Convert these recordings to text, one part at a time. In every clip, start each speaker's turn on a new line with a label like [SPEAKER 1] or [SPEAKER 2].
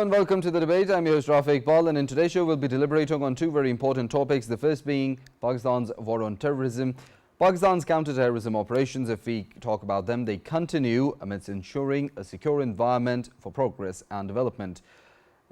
[SPEAKER 1] and welcome to the debate. I'm your host Rafae Iqbal, and in today's show we'll be deliberating on two very important topics. The first being Pakistan's war on terrorism. Pakistan's counter-terrorism operations, if we talk about them, they continue amidst ensuring a secure environment for progress and development.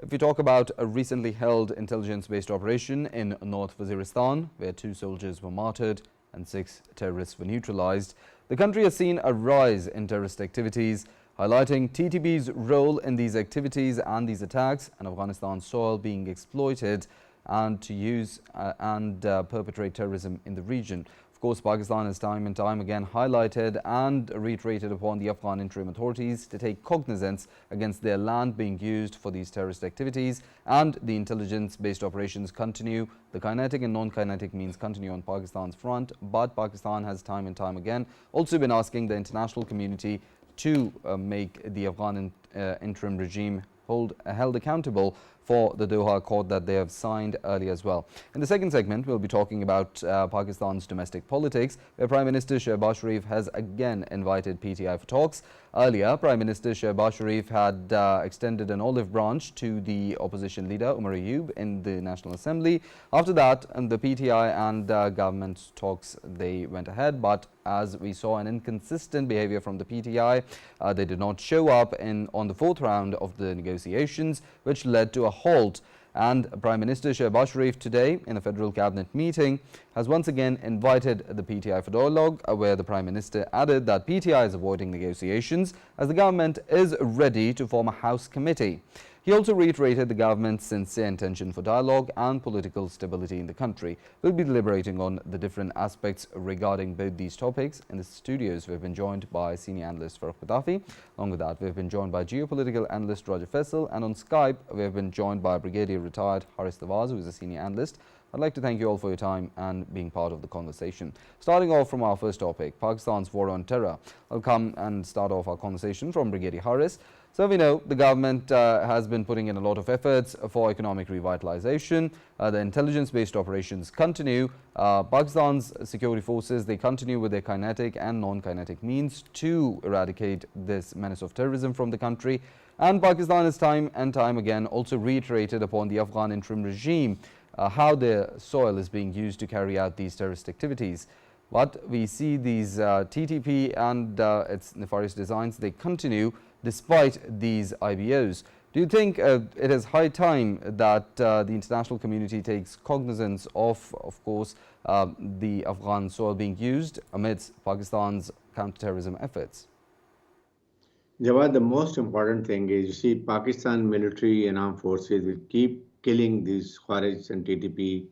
[SPEAKER 1] If we talk about a recently held intelligence-based operation in North Waziristan, where 2 soldiers were martyred and 6 terrorists were neutralized, the country has seen a rise in terrorist activities, highlighting TTP's role in these activities and these attacks, and Afghanistan's soil being exploited and to use and perpetrate terrorism in the region. Of course, Pakistan has time and time again highlighted and reiterated upon the Afghan interim authorities to take cognizance against their land being used for these terrorist activities, and the intelligence-based operations continue. The kinetic and non-kinetic means continue on Pakistan's front, but Pakistan has time and time again also been asking the international community to make the Afghan interim regime held accountable for the Doha Accord that they have signed earlier as well. In the second segment, we'll be talking about Pakistan's domestic politics, where Prime Minister Shehbaz has again invited PTI for talks. Earlier, Prime Minister Shehbaz had extended an olive branch to the opposition leader Umar Ayub in the National Assembly. After that, the PTI and government talks, they went ahead, but as we saw an inconsistent behavior from the PTI, they did not show up on the 4th round of the negotiations, which led to a halt. And Prime Minister Shehbaz today in a federal cabinet meeting has once again invited the PTI for dialogue, where the Prime Minister added that PTI is avoiding negotiations as the government is ready to form a House committee. He also reiterated the government's sincere intention for dialogue and political stability in the country. We'll be deliberating on the different aspects regarding both these topics. In the studios, we've been joined by senior analyst Farrukh Pitafi. Along with that, we've been joined by geopolitical analyst Faisal, and on Skype, we've been joined by Brigadier retired Nawaz, who is a senior analyst. I'd like to thank you all for your time and being part of the conversation. Starting off from our first topic, Pakistan's war on terror. I'll come and start off our conversation from Brigadier Harris. So we know the government has been putting in a lot of efforts for economic revitalization. The intelligence-based operations continue. Pakistan's security forces, they continue with their kinetic and non-kinetic means to eradicate this menace of terrorism from the country. And Pakistan has time and time again also reiterated upon the Afghan interim regime how their soil is being used to carry out these terrorist activities. But we see these TTP and its nefarious designs, they continue despite these IBOs. Do you think it is high time that the international community takes cognizance of course, the Afghan soil being used amidst Pakistan's counter-terrorism efforts?
[SPEAKER 2] Javaid, the most important thing is, you see, Pakistan military and armed forces will keep killing these Khawarij and TTP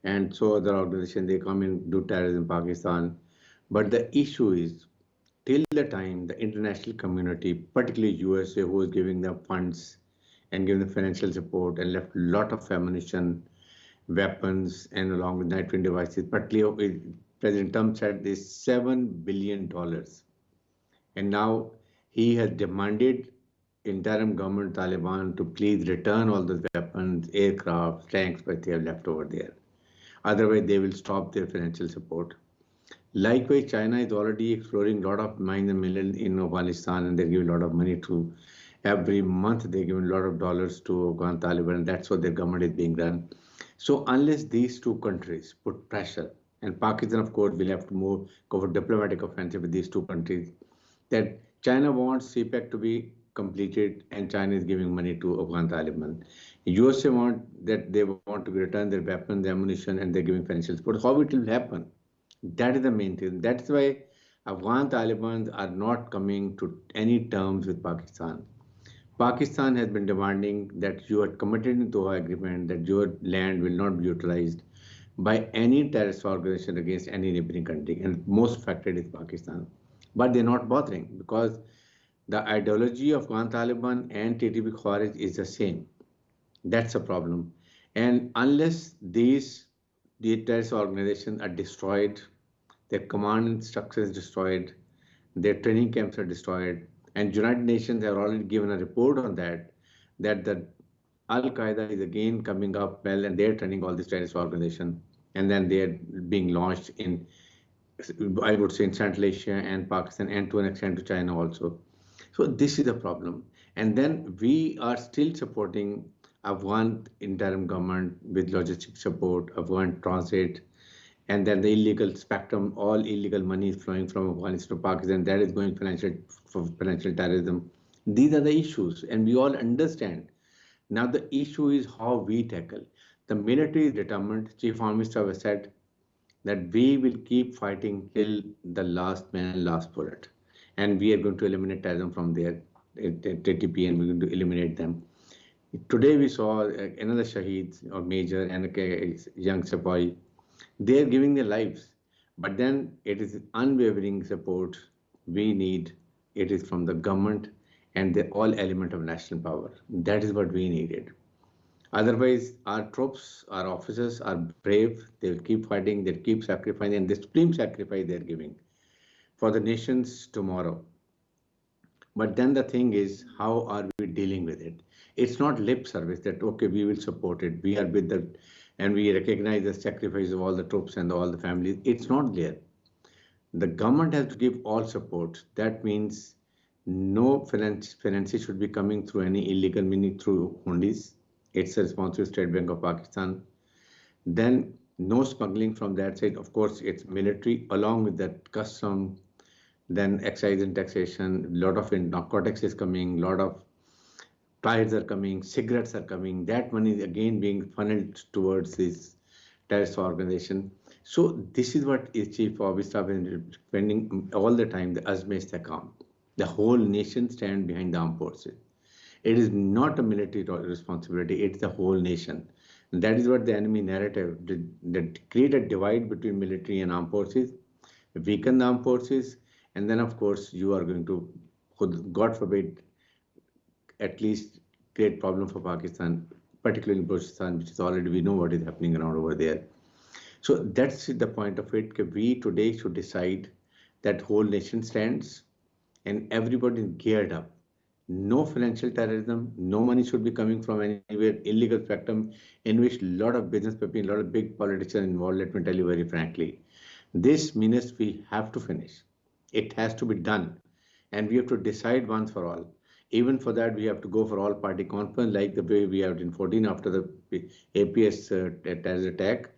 [SPEAKER 2] and so other organizations. They come and do terrorism in Pakistan. But the issue is, till the time the international community, particularly USA, who is giving them funds and giving them financial support and left a lot of ammunition, weapons, and along with night vision devices, particularly President Trump said this $7 billion. And now he has demanded interim government Taliban to please return all those weapons, aircraft, tanks that they have left over there. Otherwise, they will stop their financial support. Likewise, China is already exploring a lot of mines and minerals in Afghanistan, and they're giving a lot of money to, every month they're giving a lot of dollars to Afghan Taliban, and that's what their government is being run. So unless these two countries put pressure, and Pakistan, of course, will have to go for diplomatic offensive with these two countries, that China wants CPEC to be completed, and China is giving money to Afghan Taliban. USA want that they want to return their weapons, ammunition, and they're giving financial support. How it will happen? That is the main thing. That's why Afghan Taliban are not coming to any terms with Pakistan. Pakistan has been demanding that you are committed in Doha Agreement that your land will not be utilized by any terrorist organization against any neighboring country, and most affected is Pakistan. But they're not bothering because the ideology of Afghan Taliban and TTP Khawarij is the same. That's a problem. And unless these terrorist organizations are destroyed, their command structure is destroyed, their training camps are destroyed, and United Nations have already given a report on that the Al-Qaeda is again coming up well, and they're training all these terrorist organizations, and then they're being launched in, I would say, in Central Asia and Pakistan, and to an extent to China also. So this is a problem. And then we are still supporting Afghan interim government with logistic support, Afghan transit, and then the illegal spectrum, all illegal money is flowing from Afghanistan to Pakistan, that is going for financial terrorism. These are the issues, and we all understand. Now the issue is how we tackle. The military is determined. Chief Army Staff has said that we will keep fighting till the last man, last bullet, and we are going to eliminate terrorism from there, TTP, and we're going to eliminate them. Today we saw another Shaheed or Major and a young Sepoy. They are giving their lives, but then it is unwavering support we need. It is from the government and the all element of national power. That is what we needed. Otherwise, our troops, our officers are brave. They will keep fighting. They'll keep sacrificing, and the supreme sacrifice they're giving for the nation's tomorrow. But then the thing is, how are we dealing with it? It's not lip service that, okay, we will support it. We are with the, and we recognize the sacrifice of all the troops and all the families. It's not there. The government has to give all support. That means no finances should be coming through any illegal meaning through hundis. It's a responsibility of State Bank of Pakistan. Then no smuggling from that side. Of course, it's military along with that custom, then excise and taxation. A lot of narcotics is coming, a lot of tires are coming, cigarettes are coming. That money is again being funneled towards this terrorist organization. So this is what is Chief of Staff is spending all the time, the Azm Istikam. The whole nation stand behind the armed forces. It is not a military responsibility, it's the whole nation. And that is what the enemy narrative that create a divide between military and armed forces, weaken the armed forces, and then of course you are going to, God forbid, at least create problem for Pakistan, particularly in Balochistan, which is already we know what is happening around over there. So that's the point of it. We today should decide that whole nation stands and everybody is geared up. No financial terrorism, no money should be coming from anywhere, illegal spectrum in which a lot of business people, a lot of big politicians involved, let me tell you very frankly. This means we have to finish. It has to be done. And we have to decide once for all. Even for that, we have to go for all party conference like the way we have in 14 after the APS terrorist attack.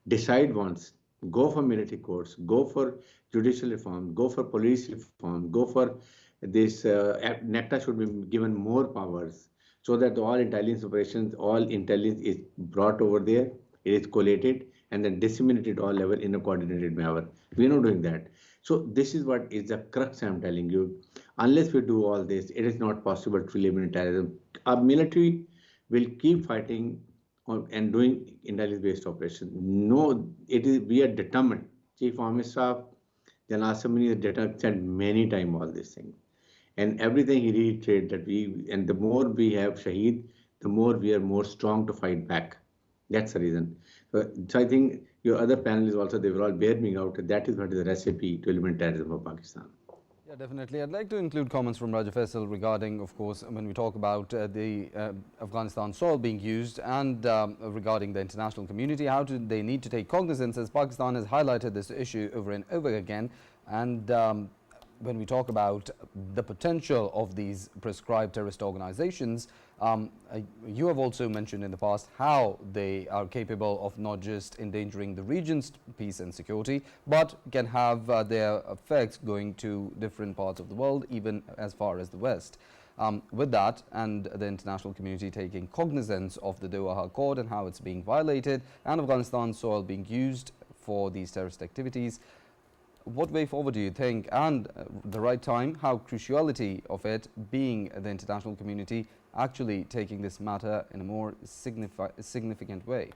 [SPEAKER 2] Decide once, go for military courts, go for judicial reform, go for police reform, go for this NECTA should be given more powers so that all intelligence operations, all intelligence is brought over there, it is collated and then disseminated all level in a coordinated manner. We are not doing that. So this is what is the crux I'm telling you. Unless we do all this, it is not possible to eliminate terrorism. Our military will keep fighting and doing intelligence-based operations. No, it is we are determined. Chief Army Staff, General Assembly has said many times all these things. And everything he reiterated that and the more we have Shaheed, the more we are more strong to fight back. That's the reason. So I think your other panelists also, they were all bearing out that is what is the recipe to eliminate terrorism of Pakistan.
[SPEAKER 1] Yeah, definitely. I'd like to include comments from Raja Faisal regarding, of course, when we talk about the Afghanistan soil being used and regarding the international community, how do they need to take cognizance, as Pakistan has highlighted this issue over and over again. And when we talk about the potential of these prescribed terrorist organizations, you have also mentioned in the past how they are capable of not just endangering the region's peace and security, but can have their effects going to different parts of the world, even as far as the West. With that, and the international community taking cognizance of the Doha Accord and how it's being violated, and Afghanistan's soil being used for these terrorist activities, what way forward do you think, and the right time, how cruciality of it being the international community actually taking this matter in a more significant way?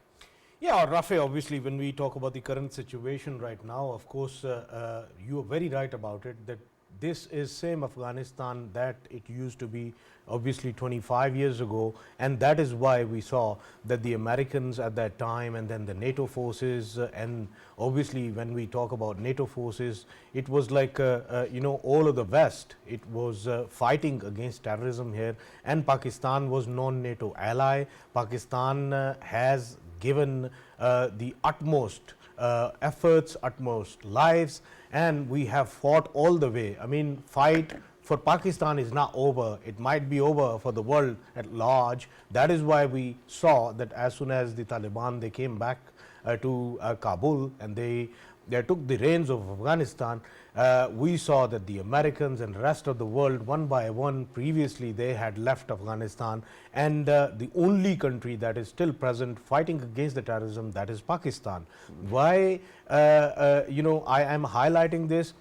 [SPEAKER 3] Yeah, Rafae, obviously when we talk about the current situation right now, of course, you are very right about it, that this is same Afghanistan that it used to be obviously 25 years ago, and that is why we saw that the Americans at that time and then the NATO forces and obviously when we talk about NATO forces, it was like all of the West, it was fighting against terrorism here, and Pakistan was non-NATO ally. Pakistan has given the utmost efforts, utmost lives, and we have fought all the way. I mean, fight for Pakistan is not over. It might be over for the world at large. That is why we saw that as soon as the Taliban, they came back to Kabul and they took the reins of Afghanistan, we saw that the Americans and the rest of the world, one by one, previously they had left Afghanistan, and the only country that is still present fighting against the terrorism, that is Pakistan. Why I am highlighting this?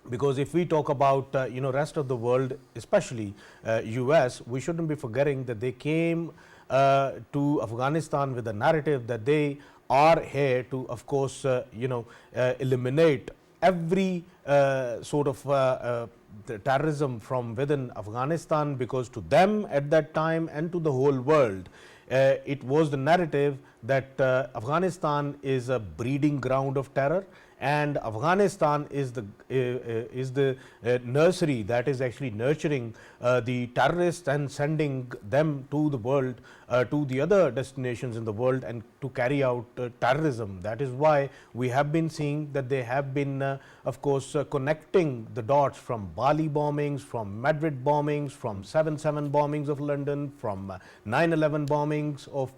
[SPEAKER 3] Because if we talk about rest of the world, especially US, we shouldn't be forgetting that they came to Afghanistan with a narrative that they are here to, of course, eliminate every sort of the terrorism from within Afghanistan, because to them at that time and to the whole world, it was the narrative that Afghanistan is a breeding ground of terror, and Afghanistan is the nursery that is actually nurturing the terrorists and sending them to the world, to the other destinations in the world, and to carry out terrorism. That is why we have been seeing that they have been of course connecting the dots from Bali bombings, from Madrid bombings, from 7/7 bombings of London, from 9/11 bombings of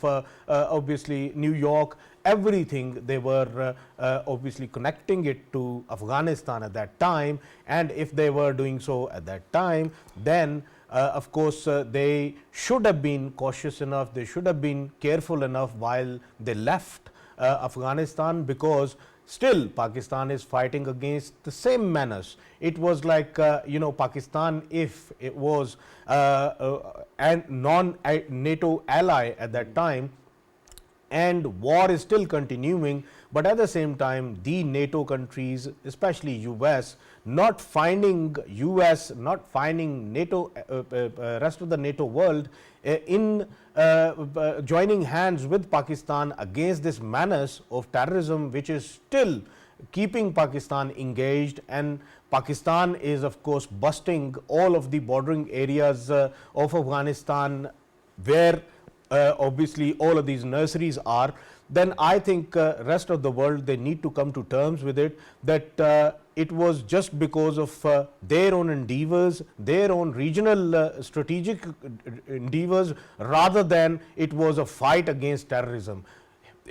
[SPEAKER 3] obviously New York. Everything they were obviously connecting it to Afghanistan at that time, and if they were doing so at that time, then of course they should have been cautious enough, they should have been careful enough while they left Afghanistan, because still Pakistan is fighting against the same menace. It was like Pakistan, if it was a non-NATO ally at that time, and war is still continuing, but at the same time the NATO countries, especially US, not finding NATO, rest of the NATO world in joining hands with Pakistan against this menace of terrorism, which is still keeping Pakistan engaged. And Pakistan is of course busting all of the bordering areas of Afghanistan where obviously all of these nurseries are. Then I think rest of the world, they need to come to terms with it, that it was just because of their own endeavors, their own regional strategic endeavors, rather than it was a fight against terrorism.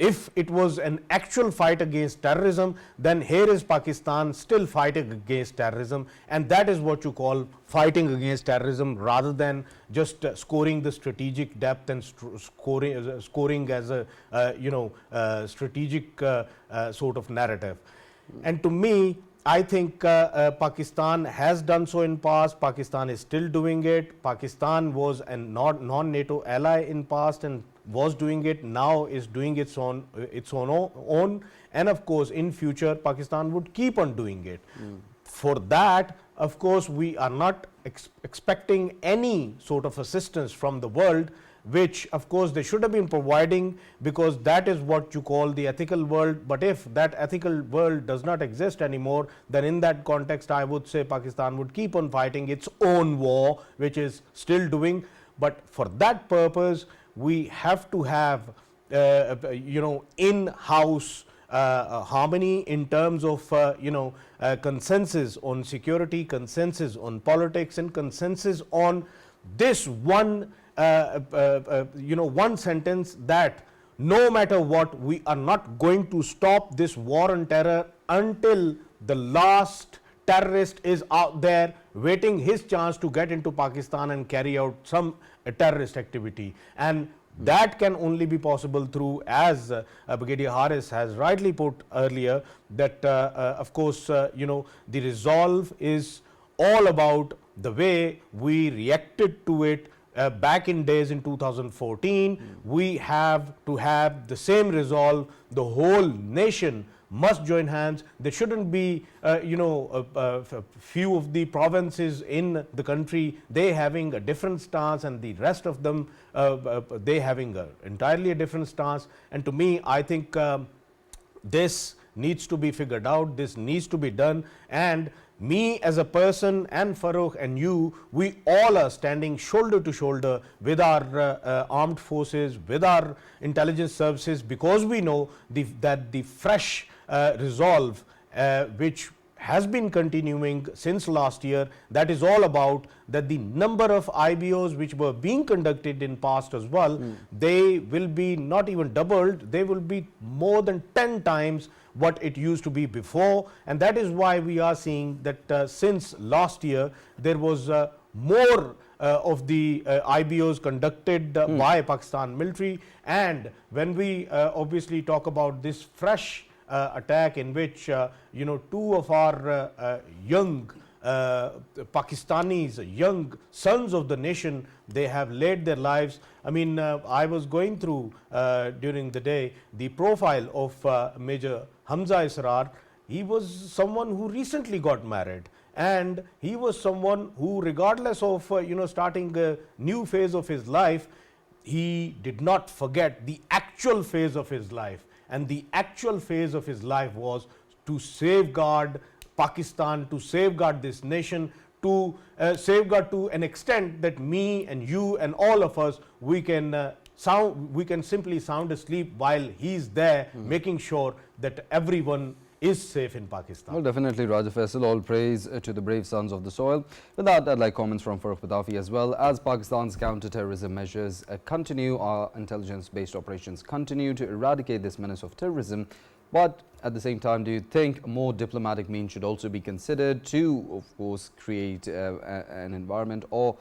[SPEAKER 3] If it was an actual fight against terrorism, then here is Pakistan still fighting against terrorism, and that is what you call fighting against terrorism, rather than just scoring the strategic depth and scoring as a strategic sort of narrative. And to me, I think Pakistan has done so in past. Pakistan is still doing it. Pakistan was a non-NATO ally in past and was doing it, now is doing its own, and of course in future Pakistan would keep on doing it. For that, of course, we are not expecting any sort of assistance from the world, which of course they should have been providing, because that is what you call the ethical world. But if that ethical world does not exist anymore, then in that context I would say Pakistan would keep on fighting its own war, which is still doing. But for that purpose, we have to have in-house harmony in terms of consensus on security, consensus on politics, and consensus on this one one sentence, that no matter what, we are not going to stop this war on terror until the last terrorist is out there waiting his chance to get into Pakistan and carry out some terrorist activity. And that can only be possible through, as Brigadier Harris has rightly put earlier, that of course the resolve is all about the way we reacted to it back in days in 2014. We have to have the same resolve. The whole nation must join hands. There shouldn't be few of the provinces in the country, they having a different stance, and the rest of them they having entirely a different stance. And to me, I think this needs to be figured out, this needs to be done. And me as a person, and Farrukh and you, we all are standing shoulder to shoulder with our armed forces, with our intelligence services, because we know that the fresh resolve which has been continuing since last year. That is all about that the number of IBOs which were being conducted in past as well, they will be not even doubled, they will be more than 10 times what it used to be before. And that is why we are seeing that since last year there was more of the IBOs conducted by Pakistan military. And when we obviously talk about this fresh attack in which two of our young Pakistanis, young sons of the nation, they have laid their lives. I mean, I was going through during the day the profile of Major Hamza Israr. He was someone who recently got married, and he was someone who, regardless of starting a new phase of his life, he did not forget the actual phase of his life. And the actual phase of his life was to safeguard Pakistan, to safeguard this nation, to safeguard to an extent that me and you and all of us, we can simply sound asleep while he's there, making sure that everyone is safe in Pakistan.
[SPEAKER 1] Well, definitely, Raja Faisal, all praise to the brave sons of the soil. With that, I'd like comments from Farrukh Pitafi as well. As Pakistan's counter-terrorism measures continue, our intelligence-based operations continue to eradicate this menace of terrorism. But at the same time, do you think more diplomatic means should also be considered to, of course, create an environment or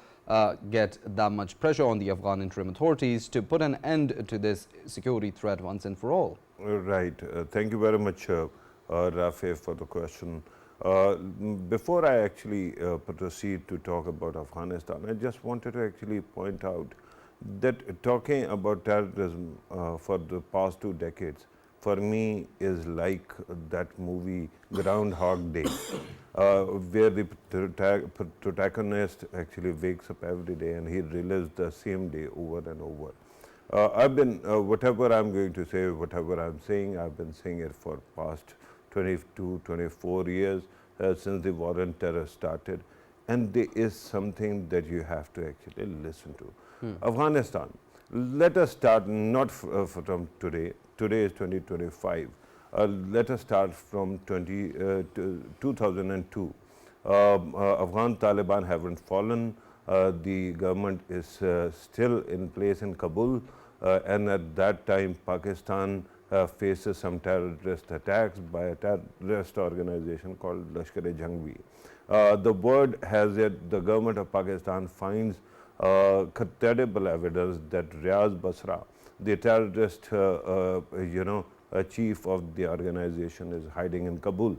[SPEAKER 1] get that much pressure on the Afghan interim authorities to put an end to this security threat once and for all?
[SPEAKER 4] Right. Thank you very much, Rafae, for the question. Before I actually proceed to talk about Afghanistan, I just wanted to actually point out that talking about terrorism for the past 2 decades, for me, is like that movie Groundhog Day, where the protagonist actually wakes up every day and he relives the same day over and over. I've been, whatever I'm going to say, whatever I'm saying, I've been saying it for past 22, 24 years since the war on terror started. And there is something that you have to actually listen to. Afghanistan, let us start not from today. Today is 2025. Let us start from 2002. Afghan Taliban haven't fallen. The government is still in place in Kabul. And at that time, Pakistan faces some terrorist attacks by a terrorist organization called Lashkar-e-Jhangvi. The word has it, the government of Pakistan finds credible evidence that Riaz Basra, the terrorist chief of the organization, is hiding in Kabul.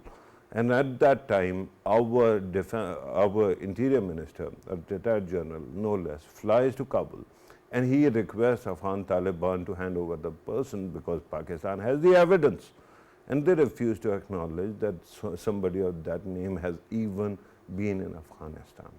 [SPEAKER 4] And at that time, our interior minister, a retired general, no less, flies to Kabul, and he requests Afghan Taliban to hand over the person because Pakistan has the evidence. And they refuse to acknowledge that somebody of that name has even been in Afghanistan.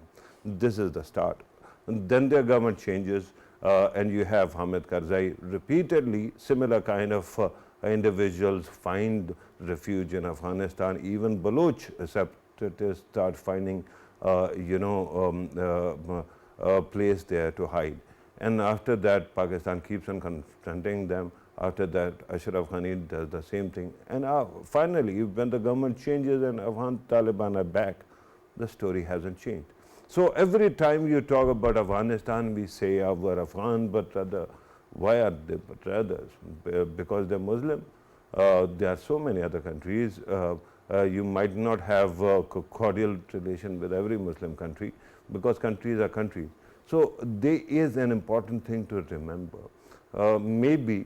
[SPEAKER 4] This is the start. And then their government changes, and you have Hamid Karzai. Repeatedly, similar kind of individuals find refuge in Afghanistan. Even Baloch separatists start finding, a place there to hide. And after that, Pakistan keeps on confronting them. After that, Ashraf Ghani does the same thing. And finally, when the government changes and Afghan Taliban are back, the story hasn't changed. So every time you talk about Afghanistan, we say our Afghan, but rather, why are they but others? Because they're Muslim. There are so many other countries. You might not have a cordial relation with every Muslim country because countries are countries. So there is an important thing to remember. Maybe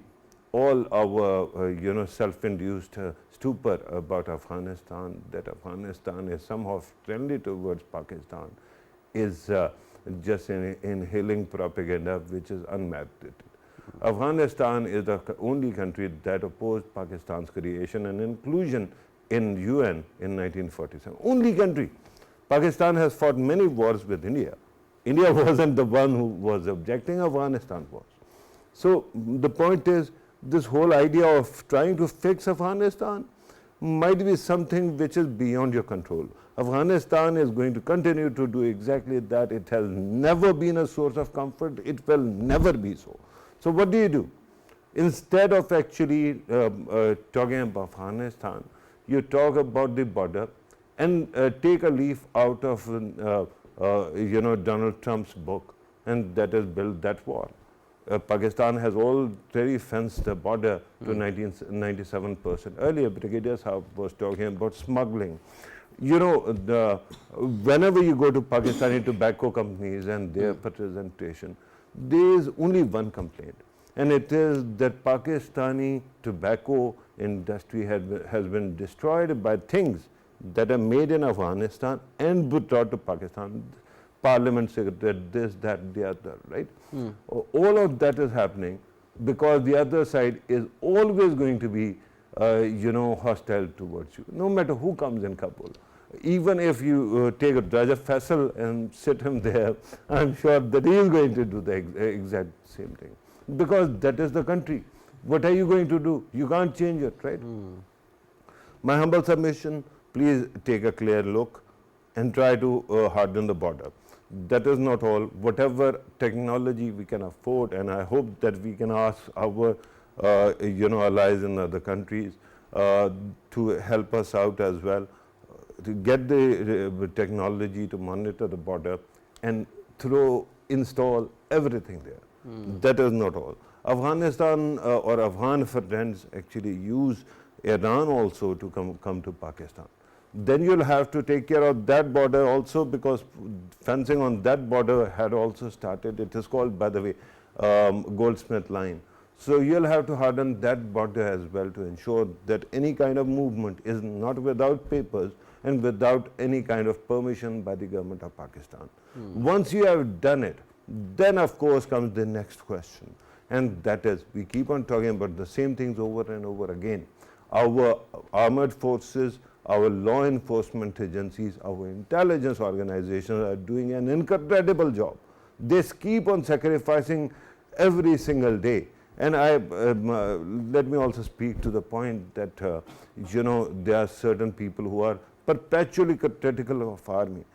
[SPEAKER 4] all our self-induced stupor about Afghanistan, that Afghanistan is somehow friendly towards Pakistan, is just an inhaling propaganda which is unmerited. Afghanistan is the only country that opposed Pakistan's creation and inclusion in UN in 1947. Only country. Pakistan has fought many wars with India. India wasn't the one who was objecting, Afghanistan was. So the point is, this whole idea of trying to fix Afghanistan might be something which is beyond your control. Afghanistan is going to continue to do exactly that. It has never been a source of comfort. It will never be so. So what do? Instead of actually talking about Afghanistan, you talk about the border and take a leaf out of Donald Trump's book, and that is build that wall. Pakistan has already fenced the border to 97%. Earlier, Brigadier Saab was talking about smuggling. Whenever you go to Pakistani tobacco companies and their representation, there is only one complaint, and it is that Pakistani tobacco industry has been destroyed by things that are made in Afghanistan and brought to Pakistan. Parliament secretary, this, that, the other, right? All of that is happening because the other side is always going to be, hostile towards you, no matter who comes in Kabul. Even if you take Raja Faisal and sit him there, I'm sure that he is going to do the exact same thing because that is the country. What are you going to do? You can't change it, right? My humble submission, please take a clear look and try to harden the border. That is not all. Whatever technology we can afford, and I hope that we can ask our allies in other countries to help us out as well, to get the technology to monitor the border and install everything there. That is not all. Afghanistan or Afghan friends actually use Iran also to come to Pakistan. Then you'll have to take care of that border also because fencing on that border had also started. It is called, by the way, Goldsmith Line. So you'll have to harden that border as well to ensure that any kind of movement is not without papers and without any kind of permission by the government of Pakistan. Once you have done it, then of course comes the next question. And that is, we keep on talking about the same things over and over again. Our armored forces, our law enforcement agencies, our intelligence organizations are doing an incredible job. They keep on sacrificing every single day. And let me also speak to the point that, there are certain people who are perpetually critical of army.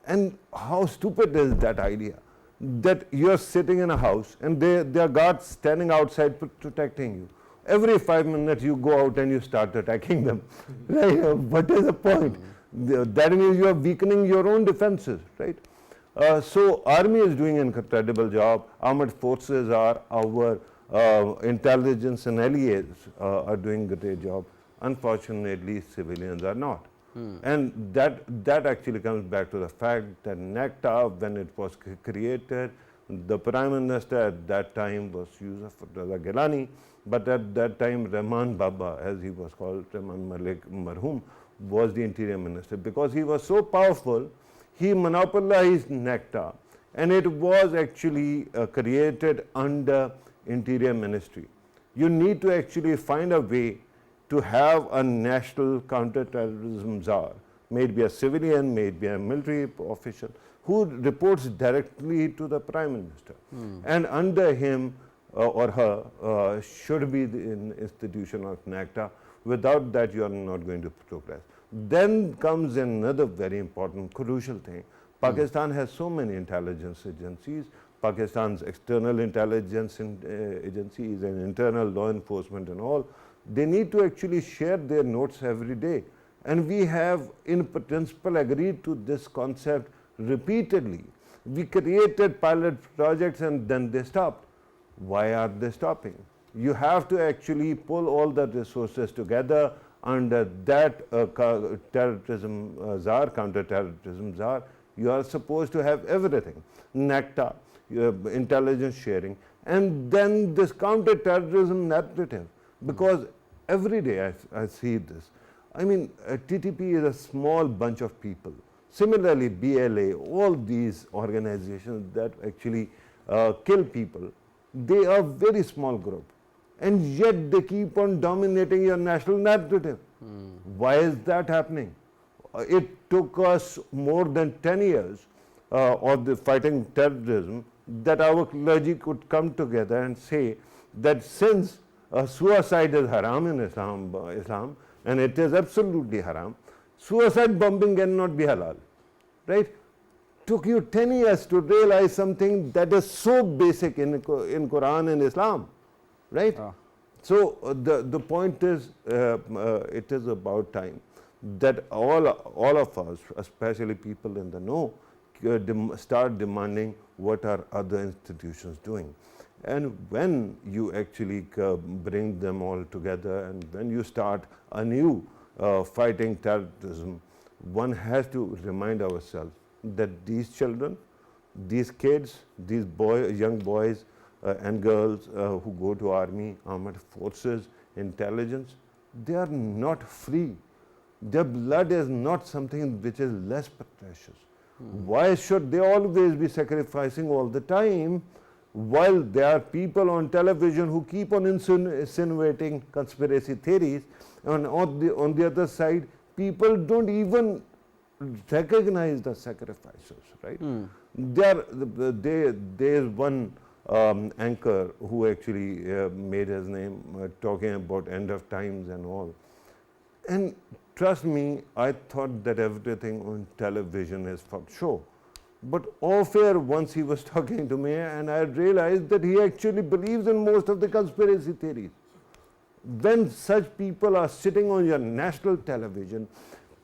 [SPEAKER 4] And how stupid is that idea? That you're sitting in a house and there are guards standing outside protecting you. Every 5 minutes you go out and you start attacking them. Right? What is the point? That means you are weakening your own defenses, right? So army is doing an incredible job. Armed forces are, our intelligence and allies are doing a great job. Unfortunately, civilians are not. And that actually comes back to the fact that NACTA, when it was created, the Prime Minister at that time was Yusuf Raza Gilani, but at that time Rahman Baba, as he was called, Rahman Malik Marhum, was the Interior Minister. Because he was so powerful, he monopolized NACTA, and it was actually created under Interior Ministry. You need to actually find a way to have a national counter-terrorism czar, maybe a civilian, maybe a military official, who reports directly to the Prime Minister. And under him or her should be the institution of NACTA. Without that, you are not going to progress. Then comes another very important, crucial thing. Pakistan has so many intelligence agencies. Pakistan's external intelligence agencies and internal law enforcement and all, they need to actually share their notes every day. And we have, in principle, agreed to this concept repeatedly. We created pilot projects and then they stopped. Why are they stopping? You have to actually pull all the resources together under that terrorism czar, counter-terrorism czar. You are supposed to have everything. NACTA, intelligence sharing, and then this counter-terrorism narrative. Because every day I see this. I mean, TTP is a small bunch of people. Similarly, BLA, all these organizations that actually kill people, they are very small group. And yet they keep on dominating your national narrative. Why is that happening? It took us more than 10 years of the fighting terrorism that our clergy could come together and say that since suicide is haram in Islam, and it is absolutely haram, suicide bombing cannot be halal, right? Took you 10 years to realize something that is so basic in Quran and Islam, right? So the point is, it is about time that all of us, especially people in the know, start demanding what are other institutions doing. And when you actually bring them all together and when you start anew fighting terrorism, one has to remind ourselves that these children, these kids, these young boys and girls who go to army, armed forces, intelligence, they are not free. Their blood is not something which is less precious. Why should they always be sacrificing all the time while there are people on television who keep on insinuating conspiracy theories, and on the other side, people don't even recognize the sacrifices, right? There is one anchor who actually made his name talking about end of times and all. And trust me, I thought that everything on television is for show. But off-air, once he was talking to me, and I realized that he actually believes in most of the conspiracy theories. When such people are sitting on your national television,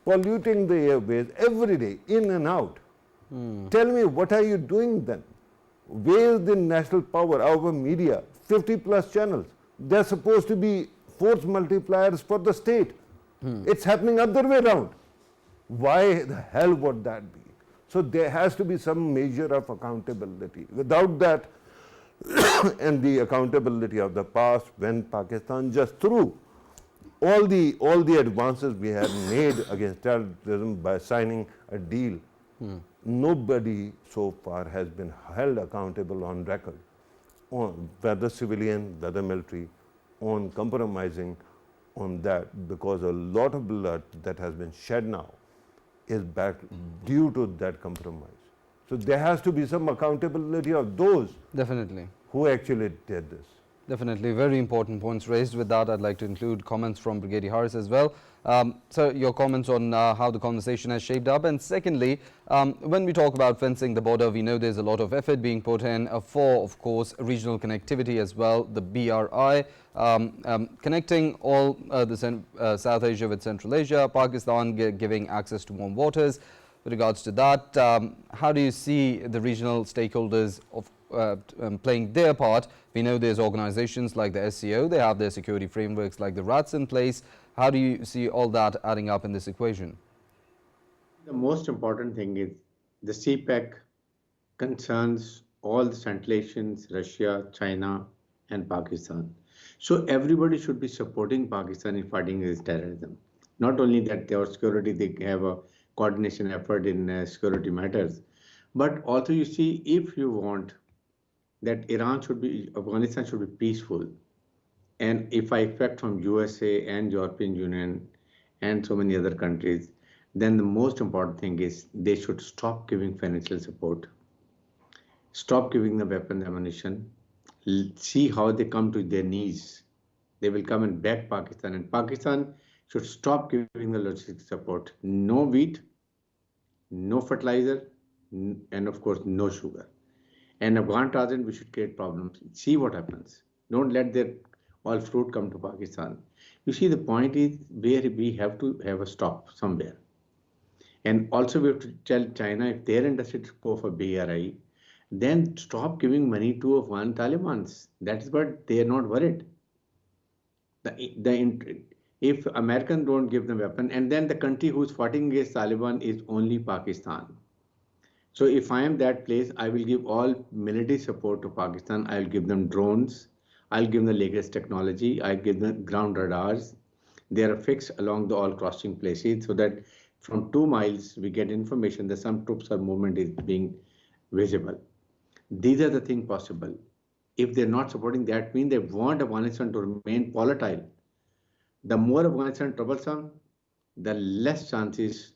[SPEAKER 4] polluting the airways every day, in and out, tell me, what are you doing then? Where is the national power, our media, 50 plus channels? They're supposed to be force multipliers for the state. It's happening other way around. Why the hell would that be? So there has to be some measure of accountability. Without that, and the accountability of the past, when Pakistan just threw all the advances we had made against terrorism by signing a deal, nobody so far has been held accountable on record, on whether civilian, whether military, on compromising on that, because a lot of blood that has been shed now is back due to that compromise. So there has to be some accountability of those
[SPEAKER 1] Definitely.
[SPEAKER 4] who actually did this.
[SPEAKER 1] Definitely, very important points raised. With that, I'd like to include comments from Brigadier Harris as well. So, your comments on how the conversation has shaped up. And secondly, when we talk about fencing the border, we know there's a lot of effort being put in for, of course, regional connectivity as well, the BRI, connecting all South Asia with Central Asia, Pakistan giving access to warm waters. With regards to that, how do you see the regional stakeholders playing their part? We know there's organizations like the SCO, they have their security frameworks like the RATS in place. How do you see all that adding up in this equation?
[SPEAKER 2] The most important thing is the CPEC concerns all the Central Asians, Russia, China, and Pakistan. So everybody should be supporting Pakistan in fighting against terrorism. Not only that, their security, they have a coordination effort in security matters, but also you see, if you want that Afghanistan should be peaceful, and if I expect from USA and European Union and so many other countries, then the most important thing is they should stop giving financial support, stop giving the weapons, ammunition, see how they come to their knees. They will come and back Pakistan, and Pakistan should stop giving the logistics support. No wheat, no fertilizer, and of course, no sugar. And Afghan Tarzan, we should create problems. See what happens. Don't let their all fruit come to Pakistan. You see, the point is where we have to have a stop somewhere. And also we have to tell China, if they're interested to go for BRI, then stop giving money to Afghan Talibans. That's what they are not worried. If Americans don't give them weapon, and then the country who's fighting against Taliban is only Pakistan. So if I am that place, I will give all military support to Pakistan. I'll give them drones. I'll give them the latest technology. I'll give them ground radars. They are fixed along the all crossing places so that from 2 miles we get information that some troops or movement is being visible. These are the things possible. If they're not supporting that, means they want Afghanistan to remain volatile. The more Afghanistan troublesome, the less chances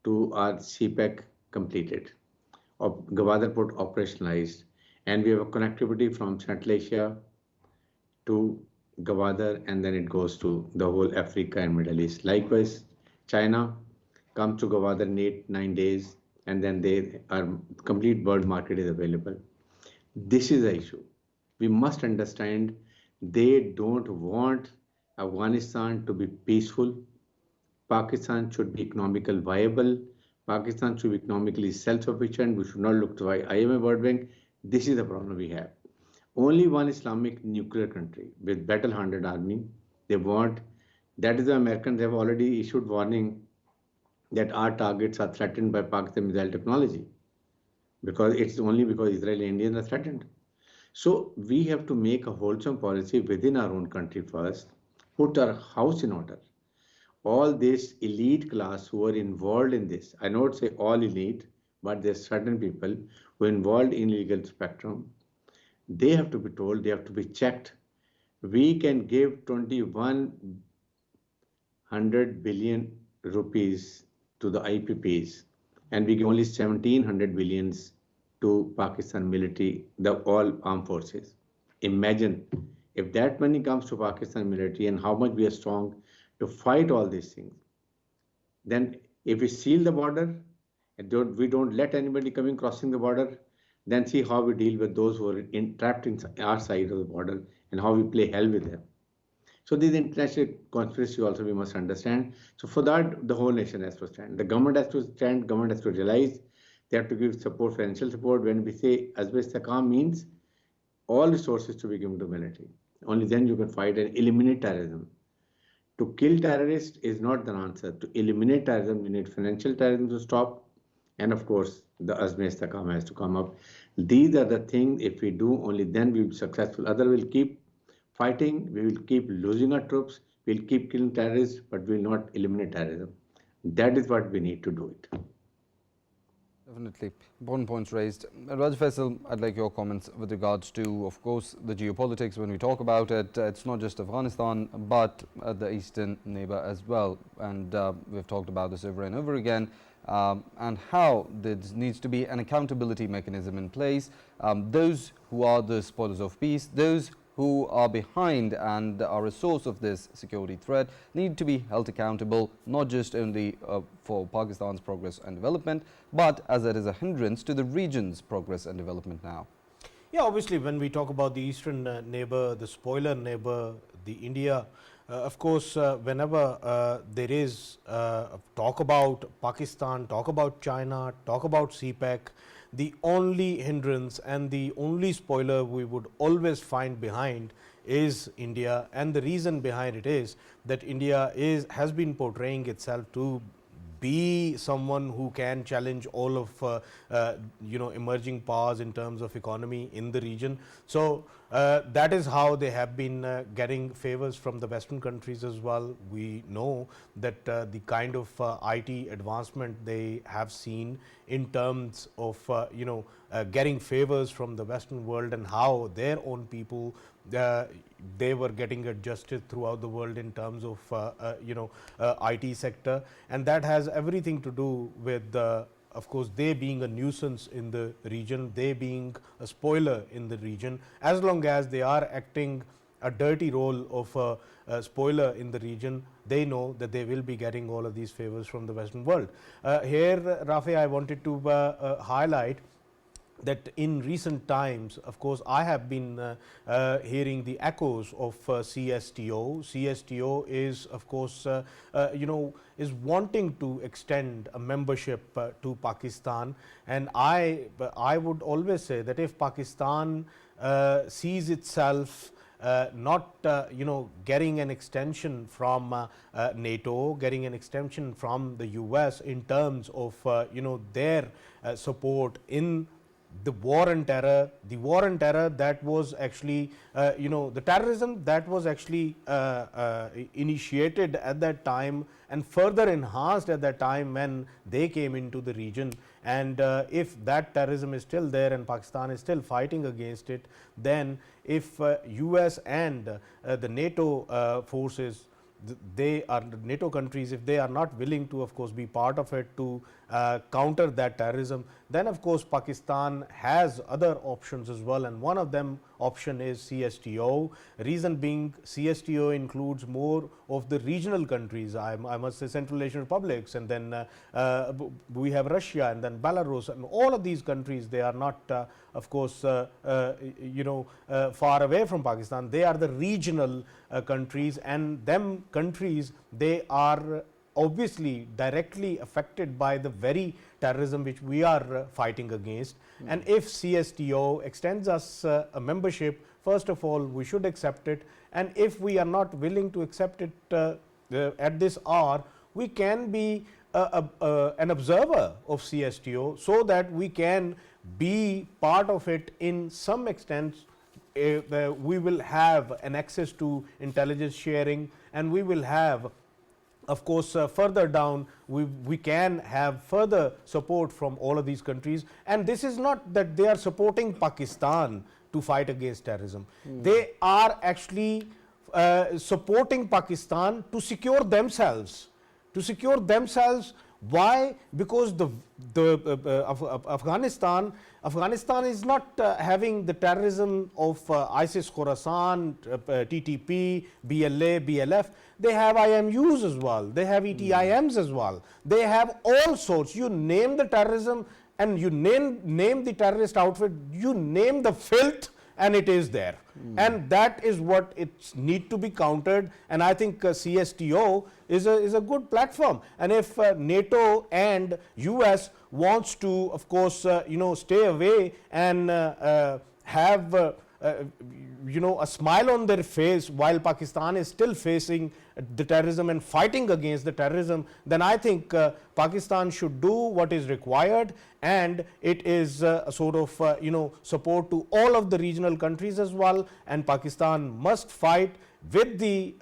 [SPEAKER 2] to our CPEC completed, of Gwadar port operationalized, and we have a connectivity from Central Asia to Gwadar, and then it goes to the whole Africa and Middle East. Likewise, China comes to Gwadar in 8-9 days, and then they are complete world market is available. This is the issue. We must understand they don't want Afghanistan to be peaceful. Pakistan should be economically viable. Pakistan should be economically self-sufficient. We should not look to IMF World Bank. This is the problem we have. Only one Islamic nuclear country with battle-hardened army. They want. That is the Americans have already issued warning that our targets are threatened by Pakistan missile technology because it's only because Israel and India are threatened. So we have to make a wholesome policy within our own country first, put our house in order. All this elite class who are involved in this, I not say all elite, but there's certain people who are involved in illegal spectrum. They have to be told, they have to be checked. We can give 2100 billion rupees to the IPPs, and we give only 1700 billions to Pakistan military, the all armed forces. Imagine if that money comes to Pakistan military and how much we are strong to fight all these things. Then if we seal the border and we don't let anybody coming crossing the border, then see how we deal with those who are trapped in our side of the border and how we play hell with them. So this international conspiracy also we must understand. So for that, the whole nation has to stand. The government has to stand, government has to realize they have to give support, financial support. When we say Azb-e-Istikam means all resources to be given to military. Only then you can fight and eliminate terrorism. To kill terrorists is not the answer. To eliminate terrorism, you need financial terrorism to stop. And of course, the Azb-e-Istikam has to come up. These are the things, if we do, only then we will be successful. Other will keep fighting, we will keep losing our troops, we'll keep killing terrorists, but we will not eliminate terrorism. That is what we need to do it.
[SPEAKER 1] Definitely. Important points raised. Raj Faisal, I'd like your comments with regards to, of course, the geopolitics. When we talk about it, it's not just Afghanistan, but the eastern neighbor as well. And we've talked about this over and over again. And how there needs to be an accountability mechanism in place. Those who are the spoilers of peace, those who are behind and are a source of this security threat need to be held accountable, not just only for Pakistan's progress and development, but as it is a hindrance to the region's progress and development now.
[SPEAKER 3] Yeah, obviously, when we talk about the eastern neighbor, the spoiler neighbor, the India, of course, whenever there is talk about Pakistan, talk about China, talk about CPEC, the only hindrance and the only spoiler we would always find behind is India. And the reason behind it is that India has been portraying itself to be someone who can challenge all of emerging powers in terms of economy in the region. So that is how they have been getting favors from the Western countries as well. We know that the kind of IT advancement they have seen in terms of getting favors from the Western world, and how their own people they were getting adjusted throughout the world in terms of IT sector, and that has everything to do with of course they being a nuisance in the region, they being a spoiler in the region. As long as they are acting a dirty role of a spoiler in the region, they know that they will be getting all of these favors from the Western world. Here, Rafae, I wanted to highlight that in recent times, of course, I have been hearing the echoes of CSTO. CSTO is, of course, is wanting to extend a membership to Pakistan, and I would always say that if Pakistan sees itself not getting an extension from NATO, getting an extension from the US in terms of their support in the war on terror, that was actually, the terrorism that was actually initiated at that time and further enhanced at that time when they came into the region. And if that terrorism is still there and Pakistan is still fighting against it, then if US and the NATO forces, they are the NATO countries, if they are not willing to, of course, be part of it to counter that terrorism, then of course Pakistan has other options as well, and one of them option is CSTO. Reason being, CSTO includes more of the regional countries, I must say Central Asian republics, and then we have Russia and then Belarus, and all of these countries, they are not of course far away from Pakistan. They are the regional countries, and them countries, they are obviously directly affected by the very terrorism which we are fighting against. And if CSTO extends us a membership, first of all, we should accept it. And if we are not willing to accept it at this hour, we can be an observer of CSTO, so that we can be part of it in some extent. We will have an access to intelligence sharing, and we will have, of course, further down, we can have further support from all of these countries. And this is not that they are supporting Pakistan to fight against terrorism. They are actually supporting Pakistan to secure themselves. Why? Because Afghanistan is not having the terrorism of ISIS, Khorasan, TTP, BLA, BLF. They have IMUs as well. They have ETIMs as well. They have all sorts. You name the terrorism and you name the terrorist outfit, you name the filth, and it is there. And that is what it need to be countered. And I think CSTO is a good platform. And if NATO and US wants to, of course, stay away and have a smile on their face while Pakistan is still facing the terrorism and fighting against the terrorism, then I think Pakistan should do what is required, and it is a sort of support to all of the regional countries as well. And Pakistan must fight with the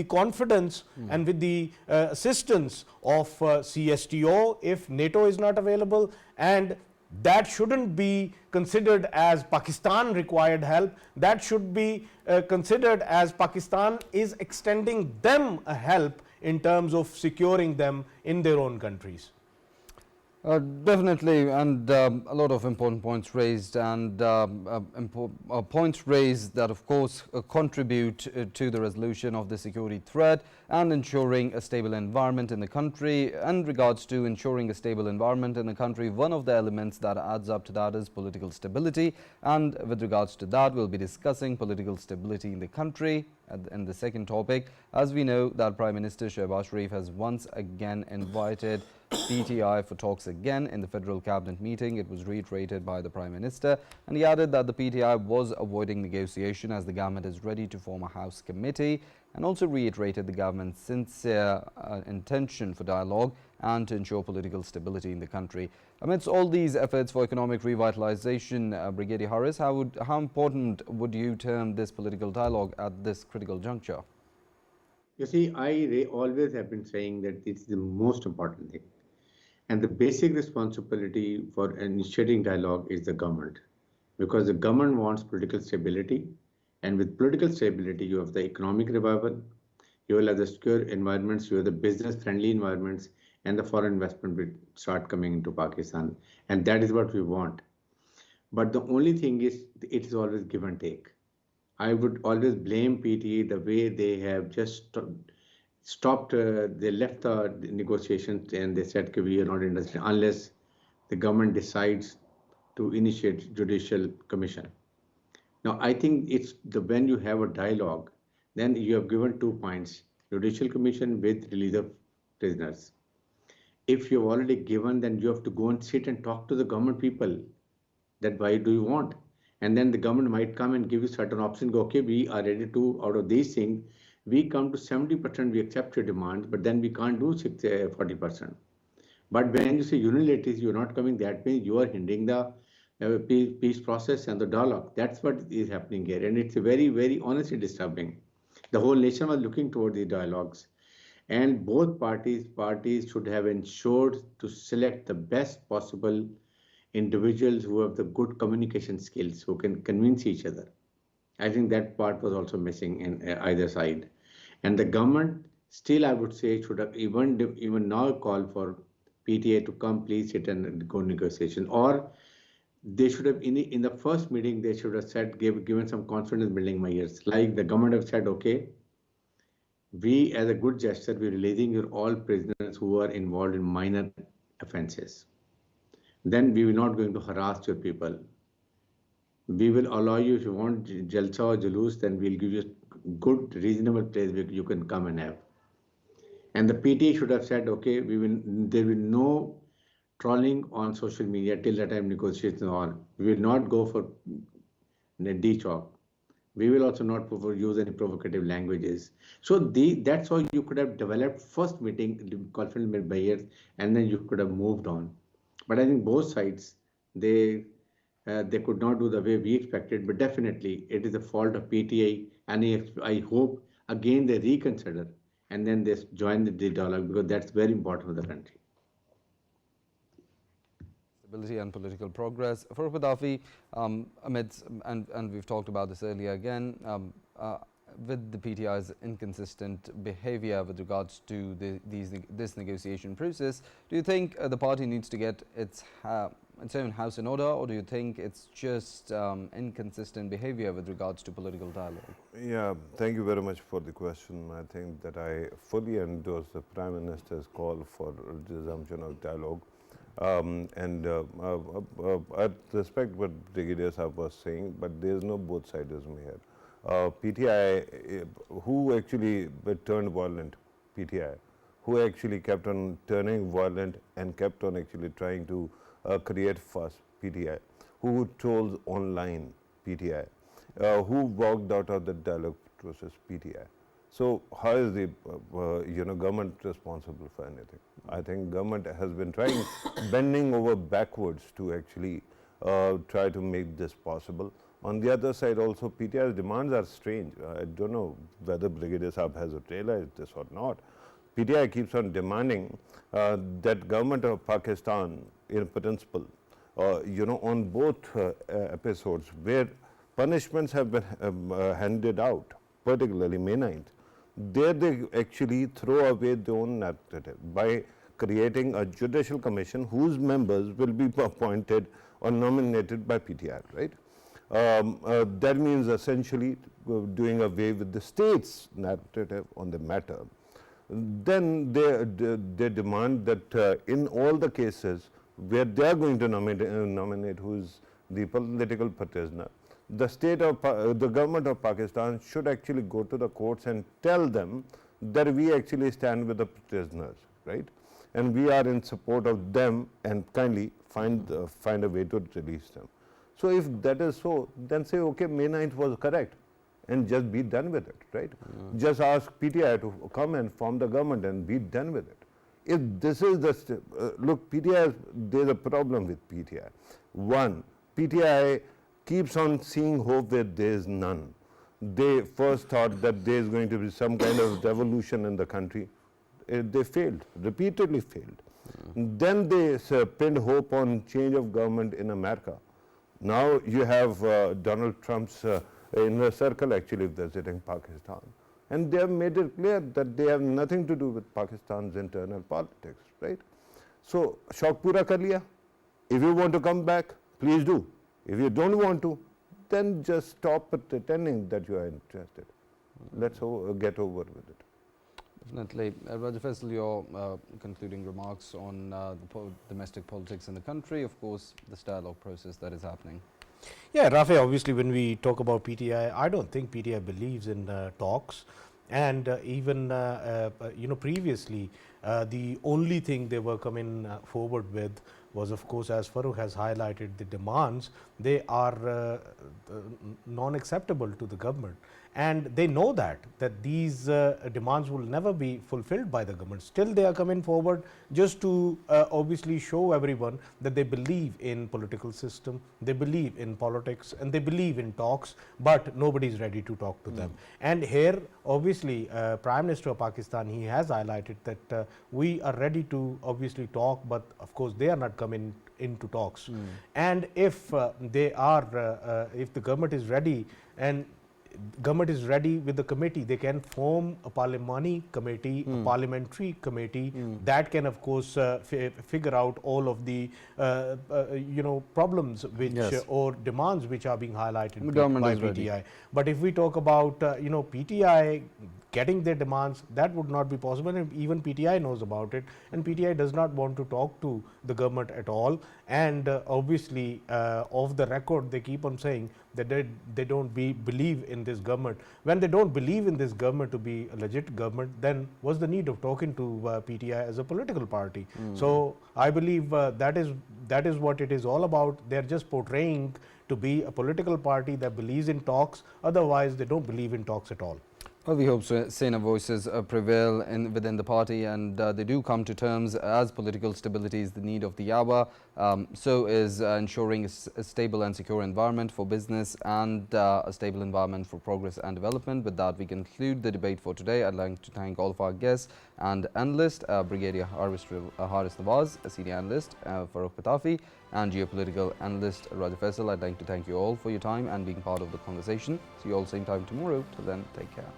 [SPEAKER 3] confidence and with the assistance of CSTO if NATO is not available. And that shouldn't be considered as Pakistan required help. That should be considered as Pakistan is extending them a help in terms of securing them in their own countries.
[SPEAKER 1] Definitely, and a lot of important points raised, and points raised that of course contribute to the resolution of the security threat and ensuring a stable environment in the country. And regards to ensuring a stable environment in the country, one of the elements that adds up to that is political stability. And with regards to that, we'll be discussing political stability in the country in the second topic. As we know that Prime Minister Shehbaz has once again invited PTI for talks again in the Federal Cabinet meeting. It was reiterated by the Prime Minister, and he added that the PTI was avoiding negotiation as the government is ready to form a House committee, and also reiterated the government's sincere intention for dialogue and to ensure political stability in the country. Amidst all these efforts for economic revitalization, Brigadier Harris, how important would you term this political dialogue at this critical juncture?
[SPEAKER 2] You see, I always have been saying that this is the most important thing. And the basic responsibility for initiating dialogue is the government, because the government wants political stability. And with political stability, you have the economic revival, you will have the secure environments, you have the business-friendly environments, and the foreign investment will start coming into Pakistan. And that is what we want. But the only thing is, it is always give and take. I would always blame PTE the way they have just stopped, they left the negotiations and they said we are not interested unless the government decides to initiate judicial commission. Now, I think it's when you have a dialogue, then you have given 2 points, judicial commission with release of prisoners. If you've already given, then you have to go and sit and talk to the government people that why do you want? And then the government might come and give you certain options, go, okay, we are ready to, out of these things, we come to 70%, we accept your demands, but then we can't do 40%. But when you say unilaterally, you're not coming, that means you are hindering the peace process and the dialogue. That's what is happening here. And it's very, very honestly disturbing. The whole nation was looking toward the dialogues. And both parties should have ensured to select the best possible individuals who have the good communication skills, who can convince each other. I think that part was also missing in either side. And the government still, I would say, should have even now called for PTA to come, please sit and go negotiation. Or they should have, in the first meeting, they should have said, given some confidence building measures. Like the government have said, okay, we as a good gesture, we're releasing your all prisoners who are involved in minor offenses. Then we will not going to harass your people. We will allow you, if you want jalsa or jalus, then we'll give you a good, reasonable place where you can come and have. And the PTA should have said, okay, there will no trolling on social media till the time negotiations are on. We will not go for de-chalk. We will also not use any provocative languages. So that's how you could have developed first meeting, the confidence barriers, and then you could have moved on. But I think both sides, they could not do the way we expected. But definitely, it is the fault of PTA, and I hope again they reconsider and then they join the dialogue, because that's very important for the country.
[SPEAKER 1] Stability and political progress. For Pitafi, amidst, and we've talked about this earlier again, with the PTI's inconsistent behavior with regards to this negotiation process, do you think the party needs to get its own house in order, or do you think it's just inconsistent behavior with regards to political dialogue?
[SPEAKER 4] Yeah, thank you very much for the question. I think that I fully endorse the Prime Minister's call for resumption of dialogue. I respect what Brigadier Sahab was saying, but there is no both sidism here. PTI, who actually turned violent, PTI, who actually kept on turning violent and kept on actually trying to create fuss, PTI, who trolls online, PTI, who walked out of the dialogue process, PTI. So how is the government responsible for anything? I think government has been trying, bending over backwards to actually try to make this possible. On the other side also, PTI's demands are strange. I don't know whether Brigadier Sahab has realized this or not. PTI keeps on demanding that government of Pakistan, in principle, on both episodes where punishments have been handed out, particularly May 9th, there they actually throw away their own narrative by creating a judicial commission whose members will be appointed or nominated by PTI, right? That means essentially doing away with the state's narrative on the matter. Then they demand that in all the cases where they are going to nominate who is the political prisoner, the government of Pakistan should actually go to the courts and tell them that we actually stand with the prisoners, right? And we are in support of them and kindly find a way to release them. So if that is so, then say, okay, May 9th was correct and just be done with it, right? Just ask PTI to come and form the government and be done with it. If this is the, look, PTI, there's a problem with PTI. One, PTI keeps on seeing hope where there is none. They first thought that there is going to be some kind of revolution in the country. They failed, repeatedly failed. Then they pinned hope on change of government in America. Now you have Donald Trump's inner circle actually visiting Pakistan. And they have made it clear that they have nothing to do with Pakistan's internal politics, right? So, shauk pura kar liya. If you want to come back, please do. If you don't want to, then just stop pretending that you are interested. Let's get over with it.
[SPEAKER 1] Definitely. Raja Faisal, your concluding remarks on the domestic politics in the country, of course, this dialogue process that is happening.
[SPEAKER 3] Yeah, Rafae, obviously when we talk about PTI, I don't think PTI believes in talks, and even previously the only thing they were coming forward with was, of course, as Farrukh has highlighted, the demands. They are non-acceptable to the government, and they know that these demands will never be fulfilled by the government. Still they are coming forward just to obviously show everyone that they believe in political system, they believe in politics, and they believe in talks, but nobody is ready to talk to them. And here obviously Prime Minister of Pakistan, he has highlighted that we are ready to obviously talk, but of course they are not coming into talks. And if they are if the government is ready, and government is ready with the committee, they can form a parliamentary committee, a parliamentary committee that can, of course, figure out all of the problems which or demands which are being highlighted by PTI. But if we talk about PTI getting their demands, that would not be possible, and even PTI knows about it, and PTI does not want to talk to the government at all. And obviously, off the record, they keep on saying that they don't believe in this government. When they don't believe in this government to be a legit government, then what's the need of talking to PTI as a political party? So I believe that is what it is all about. They're just portraying to be a political party that believes in talks. Otherwise, they don't believe in talks at all.
[SPEAKER 1] Well, we hope saner voices prevail within the party, and they do come to terms, as political stability is the need of the hour. So is ensuring a stable and secure environment for business and a stable environment for progress and development. With that, we conclude the debate for today. I'd like to thank all of our guests and analysts, Brigadier Haris Nawaz, a senior analyst, Farrukh Pitafi, and geopolitical analyst Faisal. I'd like to thank you all for your time and being part of the conversation. See you all same time tomorrow. Till then, take care.